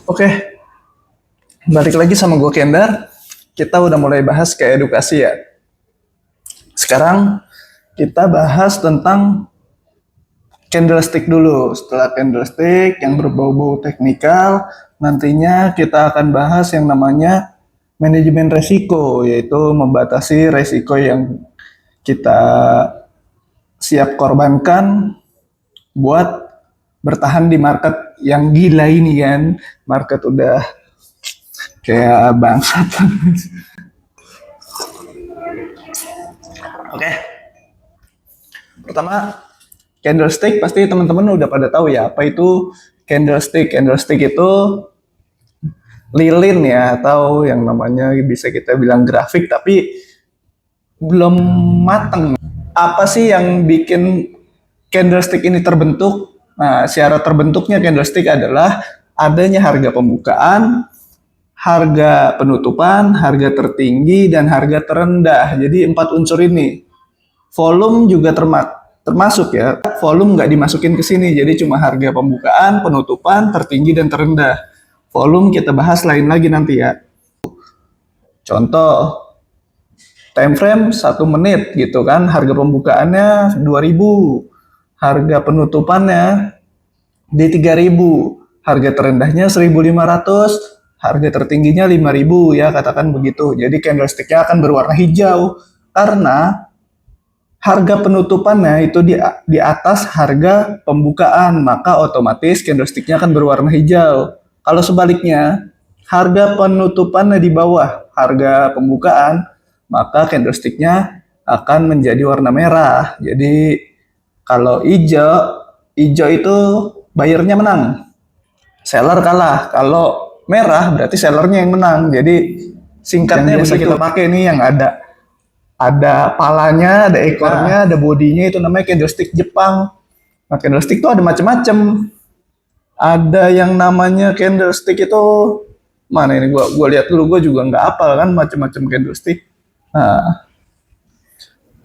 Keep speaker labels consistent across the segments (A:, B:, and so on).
A: Oke, balik lagi sama gue Kendar. Kita udah mulai bahas ke edukasi ya. Sekarang kita bahas tentang candlestick dulu. Setelah candlestick yang berbau-bau teknikal, nantinya kita akan bahas yang namanya manajemen resiko, yaitu membatasi resiko yang kita siap korbankan buat bertahan di market yang gila ini kan. Market udah kayak bangsat. Oke, pertama candlestick pasti teman-teman udah pada tahu ya apa itu candlestick. Candlestick itu lilin ya, atau yang namanya bisa kita bilang grafik tapi belum mateng. Apa sih yang bikin candlestick ini terbentuk? Nah, syarat terbentuknya candlestick adalah adanya harga pembukaan, harga penutupan, harga tertinggi, dan harga terendah. Jadi 4 unsur ini. Volume juga termasuk ya. Volume nggak dimasukin ke sini, jadi cuma harga pembukaan, penutupan, tertinggi, dan terendah. Volume kita bahas lain lagi nanti ya. Contoh, time frame 1 menit gitu kan, harga pembukaannya 2000, harga penutupannya di 3000, harga terendahnya 1500, harga tertingginya 5000 ya, katakan begitu. Jadi candlesticknya akan berwarna hijau karena harga penutupannya itu di atas harga pembukaan, maka otomatis candlesticknya akan berwarna hijau. Kalau sebaliknya, harga penutupannya di bawah harga pembukaan, maka candlesticknya akan menjadi warna merah. Jadi kalau hijau itu buyernya menang, seller kalah. Kalau merah berarti sellernya yang menang. Jadi singkatnya bisa kita pakai ini yang ada palanya, ada ekornya, ada bodinya, itu namanya candlestick Jepang. Nah, candlestick itu ada macam-macam. Ada yang namanya candlestick itu mana ini? Gua lihat dulu, gua juga nggak hafal kan macam-macam candlestick. Nah,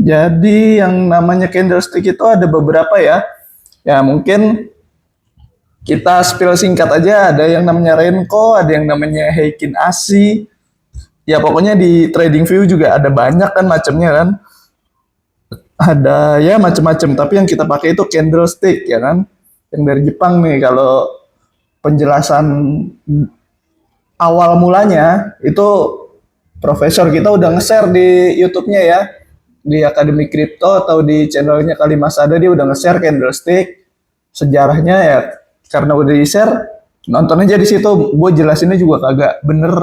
A: jadi yang namanya candlestick itu ada beberapa ya. Ya mungkin kita spill singkat aja. Ada yang namanya Renko, ada yang namanya Heikin Ashi. Ya pokoknya di TradingView juga ada banyak kan macamnya kan. Ada ya macam-macam, tapi yang kita pakai itu candlestick ya kan. Yang dari Jepang nih. Kalau penjelasan awal mulanya itu profesor kita udah nge-share di YouTube-nya ya, di Akademi Kripto atau di channelnya Kalimas ada, dia udah nge-share candlestick sejarahnya ya. Karena udah di-share, nonton aja di situ. Gue jelasinnya juga kagak bener,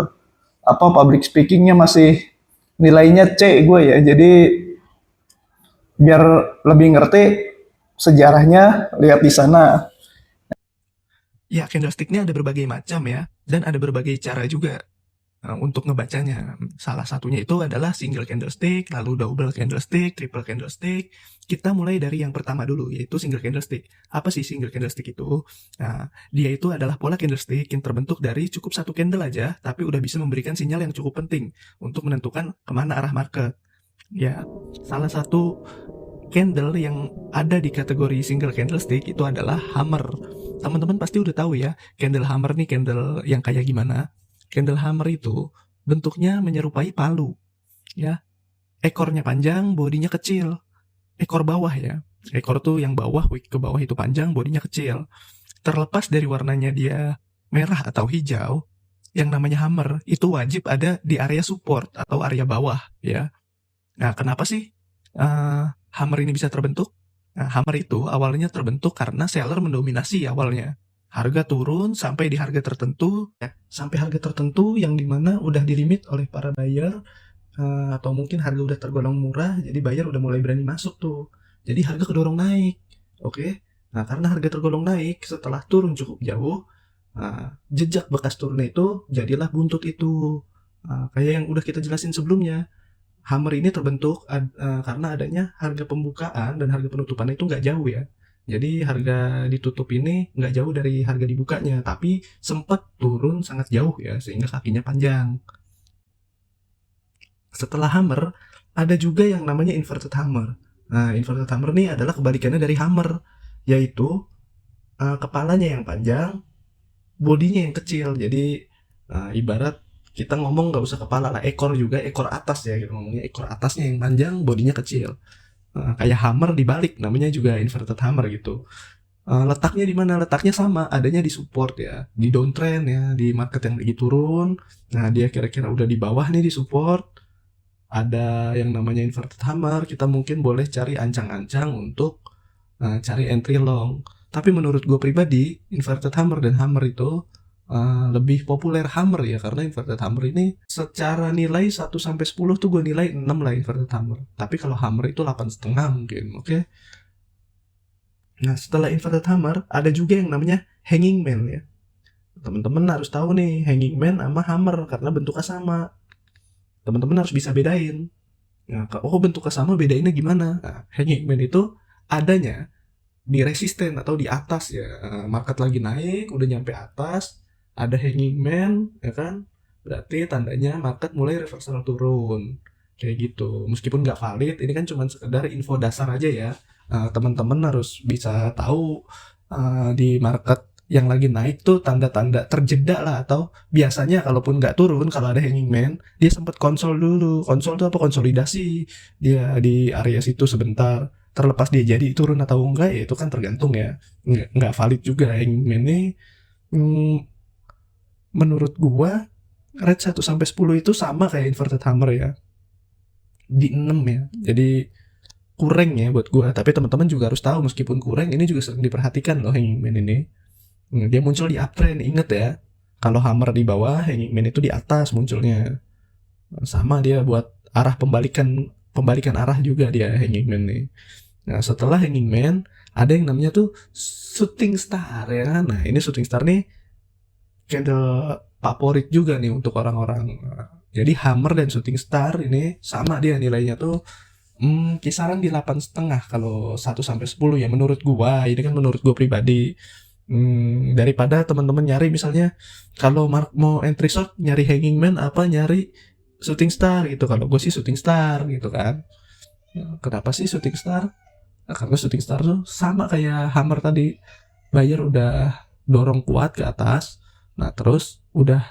A: apa public speakingnya masih nilainya C gue ya. Jadi biar lebih ngerti sejarahnya, lihat di sana.
B: Ya, candlesticknya ada berbagai macam ya, dan ada berbagai cara juga untuk ngebacanya. Salah satunya itu adalah single candlestick, lalu double candlestick, triple candlestick. Kita mulai dari yang pertama dulu, yaitu single candlestick. Apa sih single candlestick itu? Nah, dia itu adalah pola candlestick yang terbentuk dari cukup satu candle aja, tapi udah bisa memberikan sinyal yang cukup penting untuk menentukan kemana arah market. Ya, salah satu candle yang ada di kategori single candlestick itu adalah hammer. Teman-teman pasti udah tahu ya, candle hammer nih candle yang kayak gimana. Candle hammer itu bentuknya menyerupai palu, ya. Ekornya panjang, bodinya kecil. Ekor bawah ya. Ekor tuh yang bawah, ke bawah itu panjang, bodinya kecil. Terlepas dari warnanya dia merah atau hijau, yang namanya hammer itu wajib ada di area support atau area bawah, ya. Nah, kenapa sih hammer ini bisa terbentuk? Nah, hammer itu awalnya terbentuk karena seller mendominasi awalnya. Harga turun sampai di harga tertentu, ya, sampai harga tertentu yang dimana udah dilimit oleh para buyer, atau mungkin harga udah tergolong murah, jadi buyer udah mulai berani masuk tuh. Jadi harga kedorong naik, oke? Nah, karena harga tergolong naik, setelah turun cukup jauh, jejak bekas turunnya itu jadilah buntut itu. Kayak yang udah kita jelasin sebelumnya, hammer ini terbentuk karena adanya harga pembukaan dan harga penutupan itu nggak jauh ya. Jadi harga ditutup ini nggak jauh dari harga dibukanya, tapi sempat turun sangat jauh ya, sehingga kakinya panjang. Setelah hammer, ada juga yang namanya inverted hammer. Nah, inverted hammer ini adalah kebalikannya dari hammer, yaitu kepalanya yang panjang, bodinya yang kecil. Jadi ibarat kita ngomong nggak usah kepala lah, ekor juga, ekor atas ya gitu ngomongnya, ekor atasnya yang panjang, bodinya kecil. Kayak hammer dibalik, namanya juga inverted hammer gitu. Letaknya di mana? Letaknya sama, adanya di support ya, di downtrend ya, di market yang lagi turun. Nah, dia kira-kira udah di bawah nih di support. Ada yang namanya inverted hammer, kita mungkin boleh cari ancang-ancang untuk cari entry long. Tapi menurut gue pribadi, inverted hammer dan hammer itu lebih populer hammer ya, karena inverted hammer ini secara nilai 1-10 tuh gue nilai 6 lah inverted hammer. Tapi kalau hammer itu 8,5 mungkin, oke? Nah, setelah inverted hammer, ada juga yang namanya hanging man ya. Teman-teman harus tahu nih, hanging man sama hammer karena bentuknya sama. Teman-teman harus bisa bedain. Nah, bentuknya sama, bedainnya gimana? Nah, hanging man itu adanya di resisten atau di atas ya. Market lagi naik, udah nyampe atas, ada hanging man, ya kan? Berarti tandanya market mulai reversal turun. Kayak gitu. Meskipun nggak valid, ini kan cuma sekedar info dasar aja ya. Teman-teman harus bisa tahu di market yang lagi naik tuh tanda-tanda terjeda lah, atau biasanya kalaupun nggak turun, kalau ada hanging man, dia sempat konsol dulu. Konsol tuh apa? Konsolidasi. Dia di area situ sebentar. Terlepas dia jadi turun atau enggak ya itu kan tergantung ya. Nggak valid juga hanging man ini. Menurut gua rate 1-10 itu sama kayak inverted hammer ya. Di 6 ya. Jadi kurang ya buat gua, tapi teman-teman juga harus tahu meskipun kurang ini juga sering diperhatikan loh hanging man ini. Dia muncul di uptrend, inget ya. Kalau hammer di bawah, hanging man itu di atas munculnya. Sama dia buat arah pembalikan arah juga dia hanging man nih. Nah, setelah hanging man ada yang namanya tuh shooting star ya kan. Nah, ini shooting star nih candle favorit juga nih untuk orang-orang. Jadi hammer dan shooting star ini sama dia nilainya tuh kisaran di 8,5 kalau 1-10 ya menurut gua. Ini kan menurut gua pribadi. Daripada teman-teman nyari misalnya kalau mau entry short nyari hanging man apa nyari shooting star gitu. Kalau gue sih shooting star gitu kan. Kenapa sih shooting star? Nah, karena shooting star tuh sama kayak hammer tadi. Buyer udah dorong kuat ke atas. Nah, terus udah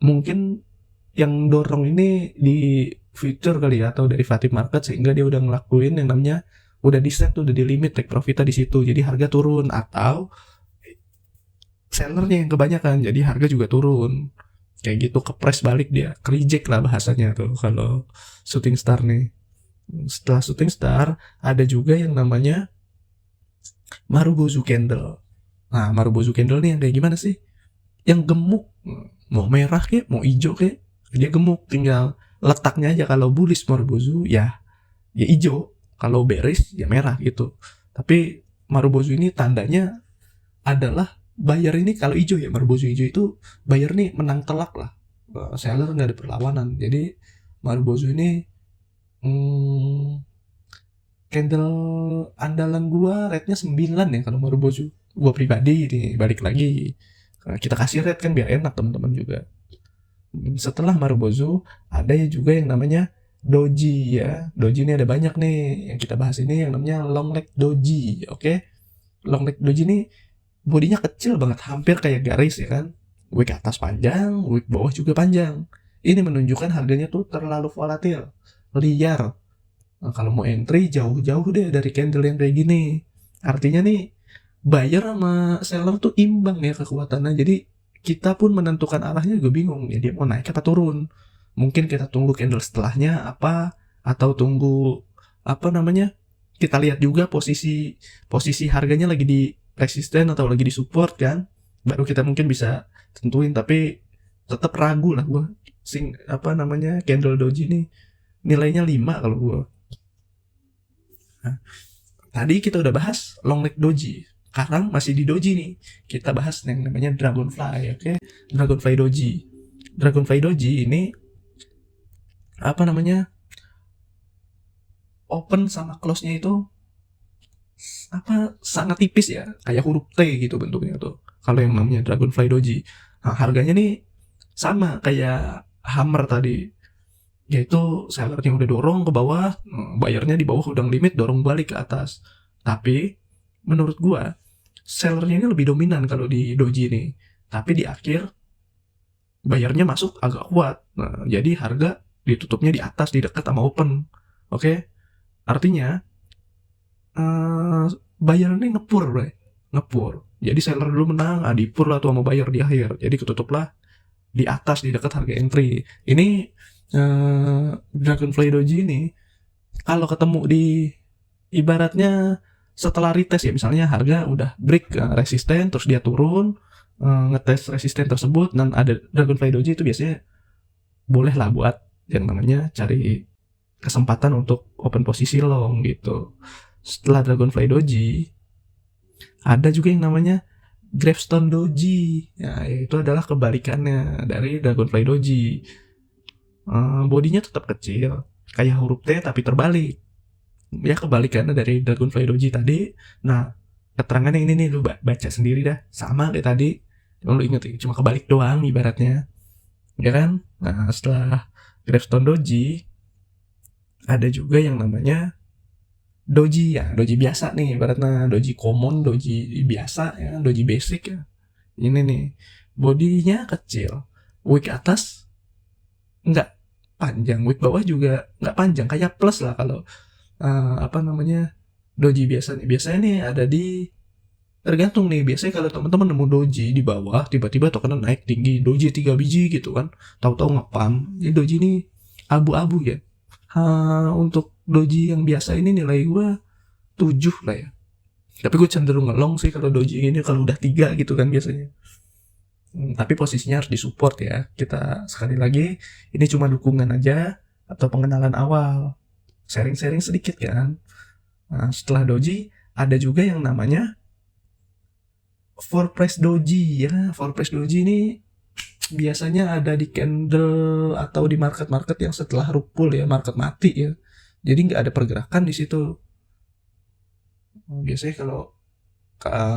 B: mungkin yang dorong ini di future kali ya atau derivative market, sehingga dia udah ngelakuin yang namanya udah di set tuh, udah di limit take profitnya di situ, jadi harga turun, atau sellernya yang kebanyakan jadi harga juga turun kayak gitu, kepres balik dia, reject lah bahasanya tuh kalau shooting star nih. Setelah shooting star ada juga yang namanya Marubozu candle. Nah, Marubozu candle nih yang kayak gimana sih? Yang gemuk, mau merah kek mau hijau kek, dia gemuk, tinggal letaknya aja. Kalau bullish Marubozu ya hijau, kalau bearish ya merah gitu. Tapi Marubozu ini tandanya adalah buyer ini kalau hijau ya, Marubozu hijau itu buyer nih menang telak lah, seller nggak ada perlawanan. Jadi Marubozu ini candle andalan gua rate-nya 9 ya kalau Marubozu. Gua pribadi ini balik lagi kita kasih rate kan biar enak teman-teman juga. Setelah Marubozu ada juga yang namanya doji ya. Doji ini ada banyak nih yang kita bahas ini, yang namanya long leg doji. Oke. Long leg doji ini bodinya kecil banget, hampir kayak garis ya kan. Wick atas panjang, wick bawah juga panjang. Ini menunjukkan harganya tuh terlalu volatil, liar. Nah, kalau mau entry jauh-jauh deh dari candle yang kayak gini. Artinya nih buyer sama seller tuh imbang ya kekuatannya. Jadi kita pun menentukan arahnya juga bingung ya, dia mau naik apa turun. Mungkin kita tunggu candle setelahnya apa, atau tunggu apa namanya, kita lihat juga posisi harganya lagi di resisten atau lagi di support kan, baru kita mungkin bisa tentuin. Tapi tetap ragu lah gue candle doji nih nilainya 5 kalau gue. Nah, tadi kita udah bahas long leg doji, sekarang masih di doji nih, kita bahas yang namanya dragonfly. Oke. Dragonfly doji ini open sama close-nya itu sangat tipis ya, kayak huruf T gitu bentuknya tuh kalau yang namanya dragonfly doji. Nah, harganya nih sama kayak hammer tadi, yaitu sellernya udah dorong ke bawah, bayarnya di bawah udah limit, dorong balik ke atas. Tapi menurut gua sellernya ini lebih dominan kalau di doji ini. tapi di akhir bayarnya masuk agak kuat. Nah, jadi harga ditutupnya di atas, di dekat sama open. Oke, artinya buyer ini ngepur, bro. Ngepur. Jadi seller dulu menang, dipur lah tuh sama buyer di akhir. Jadi ketutuplah di atas, di dekat harga entry. Ini Dragonfly Doji ini kalau ketemu di ibaratnya setelah retest ya, misalnya harga udah break resisten, terus dia turun, ngetes resisten tersebut, dan ada Dragonfly Doji, itu biasanya boleh lah buat yang namanya cari kesempatan untuk open posisi long gitu. Setelah Dragonfly Doji, ada juga yang namanya Gravestone Doji. Ya, itu adalah kebalikannya dari Dragonfly Doji. Bodinya tetap kecil, kayak huruf T tapi terbalik. Ya kebalikannya dari Dragonfly Doji tadi. Nah, keterangannya ini nih, lu baca sendiri dah. Sama kayak tadi. Cuma lu inget, cuma kebalik doang ibaratnya. Ya kan? Nah, setelah Gravestone Doji, ada juga yang namanya Doji ya, Doji biasa nih, ibaratnya Doji common, Doji biasa ya, Doji basic ya. Ini nih, bodinya kecil, wick atas nggak panjang, wick bawah juga nggak panjang, kayak plus lah kalau Doji biasa nih. Biasanya nih ada di, tergantung nih, biasanya kalau teman-teman nemu Doji di bawah, tiba-tiba tokennya naik tinggi, Doji 3 biji gitu kan, tahu-tahu ngepam. Jadi Doji ini abu-abu ya. Untuk Doji yang biasa ini nilai gue 7 lah ya. Tapi gue cenderung ngelong sih kalau Doji ini, kalau udah 3 gitu kan biasanya. Tapi posisinya harus disupport ya. Kita sekali lagi, ini cuma dukungan aja atau pengenalan awal. Sharing-sharing sedikit kan. Nah, setelah Doji, ada juga yang namanya for price Doji ya. For price Doji ini biasanya ada di candle atau di market-market yang setelah rupul ya, market mati ya. Jadi nggak ada pergerakan di situ. Biasanya kalau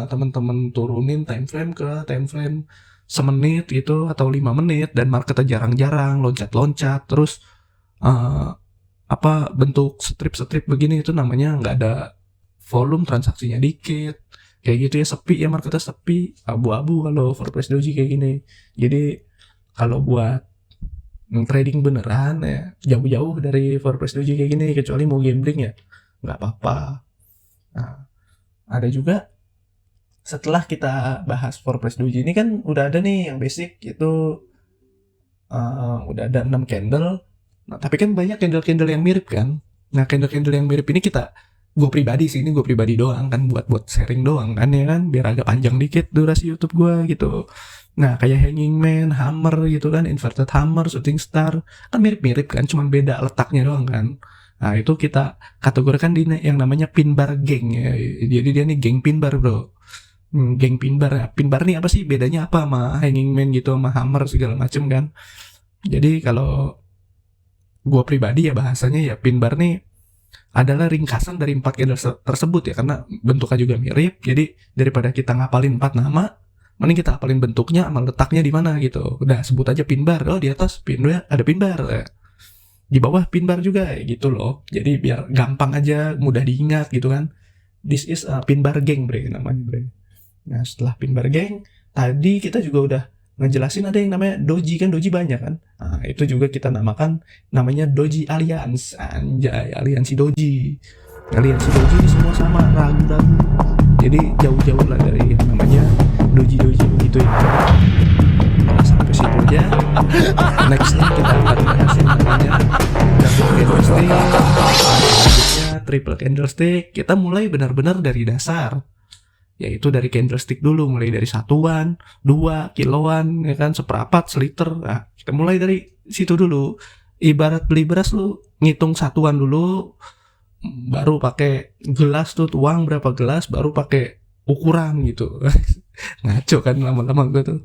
B: teman-teman turunin time frame ke time frame semenit gitu atau 5 menit dan marketnya jarang-jarang loncat-loncat, terus bentuk strip-strip begini, itu namanya nggak ada volume, transaksinya dikit kayak gitu ya, sepi ya, marketnya sepi, abu-abu kalau for price Doji kayak gini. Jadi kalau buat trading beneran ya, jauh-jauh dari for price Doji kayak gini, kecuali mau gambling ya nggak apa-apa. Nah, ada juga setelah kita bahas for price Doji ini kan udah ada nih yang basic, itu udah ada 6 candle. Nah, tapi kan banyak candle-candle yang mirip kan. Nah, candle-candle yang mirip ini gue pribadi doang kan, buat sharing doang kan ya kan, biar agak panjang dikit durasi YouTube gue gitu. Nah, kayak Hanging Man, Hammer gitu kan, Inverted Hammer, Shooting Star, kan mirip-mirip kan, cuma beda letaknya doang kan. Nah, itu kita kategorikan di yang namanya pin bar geng ya. Jadi dia nih geng pin bar, bro. Geng pin bar ya. Pin bar nih apa sih bedanya, apa sama Hanging Man gitu, sama Hammer segala macem kan. Jadi kalau gue pribadi ya, bahasanya ya pin bar nih adalah ringkasan dari 4 candle tersebut ya, karena bentuknya juga mirip. Jadi daripada kita ngapalin 4 nama, mending kita hafalin bentuknya sama letaknya di mana gitu. Udah sebut aja pin bar. Oh, di atas pin bar, ada pin bar ya. Di bawah pin bar juga gitu loh. Jadi biar gampang aja, mudah diingat gitu kan. This is a pin bar gang, bre, namanya, bre. Nah, setelah pin bar gang, tadi kita juga udah ngejelasin ada yang namanya Doji kan, Doji banyak kan. Nah, itu juga kita namakan namanya Doji Alliance. Anjay, aliansi Doji. Aliansi Doji ini semua sama, ragu-ragu. Jadi jauh-jauh lah dari yang namanya Doji-Doji begitu ya. Nah, sampai situ aja. Next kita akan bahas yang namanya double candlestick, selanjutnya triple candlestick. Kita mulai benar-benar dari dasar, yaitu dari candlestick dulu, mulai dari satuan, 2, kiloan, ya kan, seperapat, seliter. Nah, kita mulai dari situ dulu. Ibarat beli beras, lu ngitung satuan dulu, baru pakai gelas tuh, tuang berapa gelas, baru pakai ukuran gitu. Ngaco kan lama-lama gue tuh.